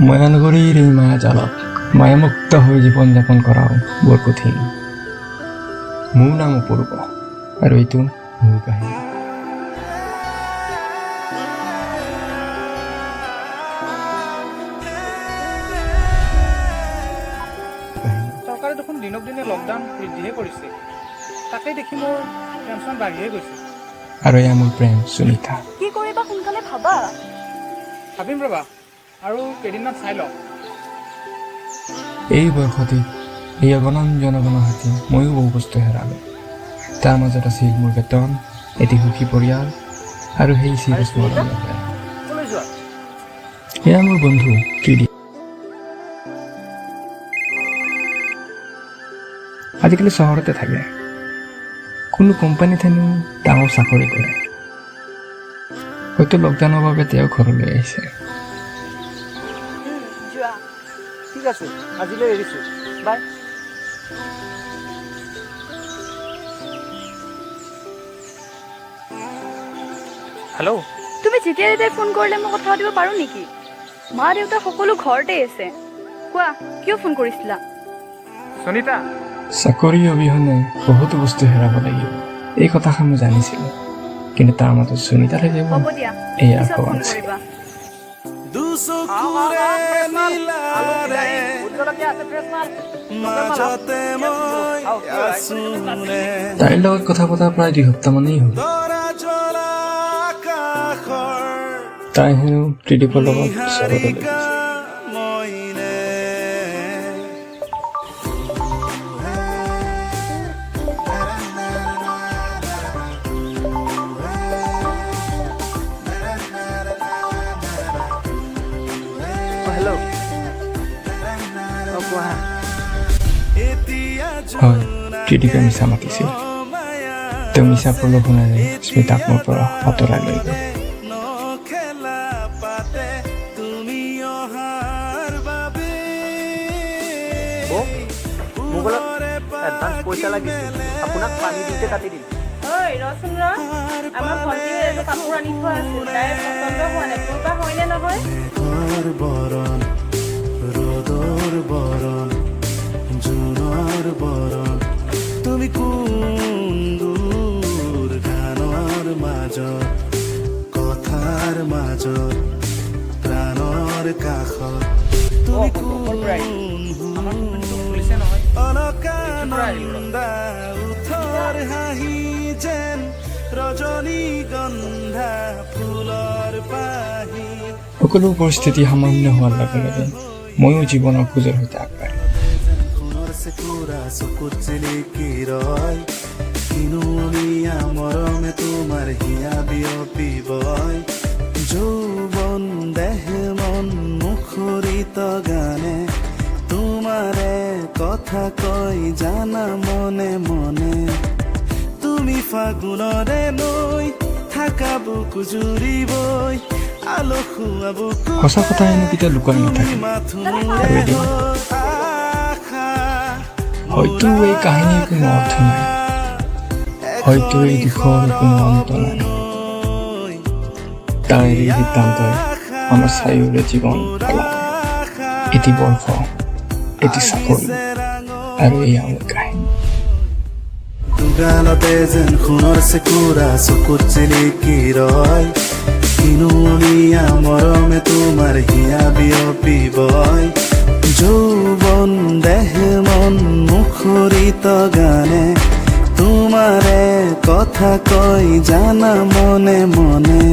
ময়ানগৰীৰ এই মায়াজালত মায়ামুক্ত হৈ জীৱন যাপন কৰাও বৰ কঠিন। মোৰ নাম অপূৰ্ব আৰু এইটো মোৰ কাহিনী। চৰকাৰে দেখোন দিনক দিনে লকডাউন বৃদ্ধিহে কৰিছে, তাকেই দেখি মোৰ টেনশ্যন বাঢ়িহে গৈছে। আৰু এয়া মোৰ প্ৰেম সুনিতা। কি কৰিবা সোনকালে ভাবা। ভাবিম ৰ'বা, আৰু কেইদিনমান চাই লওঁ। এই বয়সতেই এই অগণন জনগণৰ সৈতে ময়ো বহু বস্তু হেৰালোঁ। তাৰ মাজত আছিল মোৰ বেতন, এটি সুখী পৰিয়াল আৰু সেই চিৰস্মৰণীয় প্ৰেম। ক'লৈ যোৱা? এয়া মোৰ বন্ধু ত্ৰিদি। আজিকালি চহৰতে থাকে, কোনো কোম্পানীত হেনো ডাঙৰ চাকৰি কৰে। হয়তো লকডাউনৰ বাবে তেওঁ ঘৰলৈ আহিছে। যোৱা। ঠিক আছে, আজিলৈ এৰিছোঁ, বাই। হেল্ল', তুমি যেতিয়া যেতিয়াই ফোন কৰিলে মই কথা পাতিব পাৰোঁ নেকি? মা দেউতা সকলো ঘৰতে আছে। কোৱা, কিয় ফোন কৰিছিলা? সুনিতা। চাকৰি অবিহনে বহুতো বস্তু হেৰাব লাগিব, এই কথাষাৰ মই জানিছিলোঁ, কিন্তু তাৰ মাজত সুনিতা থাকিব, হ'ব দিয়া, এয়া পিছত ভবা ফোন নাছিল। কৰিবা। তাইৰ লগত কথা পতা প্ৰায় 2 সপ্তাহমানেই হ'ল। তাই হেনো ত্ৰিদীপৰ লগত চহৰলৈ গৈছে। হেল্ল', কোৱা। হয়, ত্ৰিদীপে মিছা মাতিছিল। তেওঁ মিছা প্ৰলোভনেৰে স্মিতাক মোৰ পৰা আঁতৰাই লৈ গ'ল। মোবাইলত এডভান্স পইচা লাগিছিল, আপোনাক পানী দিওঁতে কাটি দিম। ঐ ৰচোন ৰ, আমাৰ ভণ্টিয়ে এযোৰ কাপোৰ আনি থোৱা আছিল, তাইৰ পচন্দ হোৱা নাই, তোৰ পৰা হয়নে নহয়? বৰণ ৰ'দৰ বৰণ জোনৰ বৰণ, তুমি কোন দূৰ গানৰ মাজত, কথাৰ মাজত, প্ৰাণৰ কাষত, তুমি কোন অলকানন্দা উঠৰ হাঁহি যেন ৰজনীগন্ধা ফুলৰ পাহি। সকলো পৰিস্থিতি সামান্য হোৱাৰ লগে লগে ময়ো জীৱনৰ খোজৰ সৈতে আগবাঢ়িলোঁ। চকুত জিলিকি ৰয় কিনো অমিয়া মৰমে তোমাৰ হিয়া বিয়পিবই, যৌৱন দেহ মন মুখৰিত গানে তোমাৰে কথা কয় জানা মনে মনে, তুমি ফাগুনৰে নৈ থাকা বুকু জুৰিবই, আলো খুৱা বুকু সঁচা কথা হেনো কেতিয়া লুকাই নাথাকে। আৰু এদিন হয়তো এই কাহিনীৰ কোনো অৰ্থ নাই, হয়তো এই দিশৰ কোনো অন্ত নাই। তাইৰ এই সিদ্ধান্তই আমাৰ চাৰিওৰে জীৱন সলালে। এটি বৰ্ষ, এটি চাকৰি, আৰু এয়া মোৰ কাহিনী। দুগালতে যেন সোণৰ চেকুৰা চকুত জিলিকি ৰয়, কিনো অমিয়া মৰমে তোমাৰ হিয়া বিয়পিবই, যৌৱন দেহ মন মুখৰিত গানে তোমাৰে কথা কয় জানা মনে মনে।